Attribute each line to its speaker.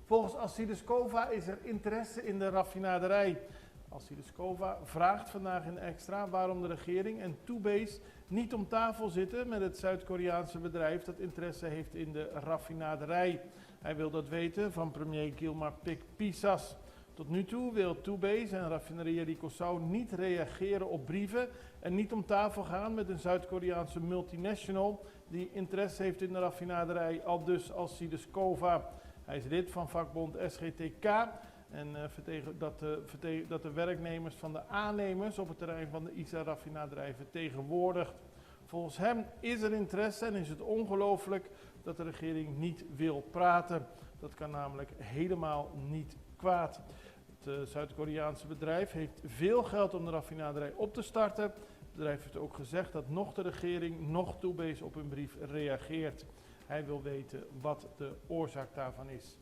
Speaker 1: Volgens Alcides Cova is er interesse in de raffinaderij. Alcides Cova vraagt vandaag in Extra waarom de regering en Toebase niet om tafel zitten met het Zuid-Koreaanse bedrijf dat interesse heeft in de raffinaderij. Hij wil dat weten van premier Gilmar Pisas. Tot nu toe wil Toebase en Raffineria Ricossau niet reageren op brieven en niet om tafel gaan met een Zuid-Koreaanse multinational die interesse heeft in de raffinaderij, aldus Alcides Cova. Hij is lid van vakbond SGTK en dat de werknemers van de aannemers op het terrein van de ISA-raffinaderij vertegenwoordigt. Volgens hem is er interesse en is het ongelooflijk dat de regering niet wil praten. Dat kan namelijk helemaal niet kwaad. Het Zuid-Koreaanse bedrijf heeft veel geld om de raffinaderij op te starten. Het bedrijf heeft ook gezegd dat nog de regering, nog Toebase op hun brief reageert. Hij wil weten wat de oorzaak daarvan is.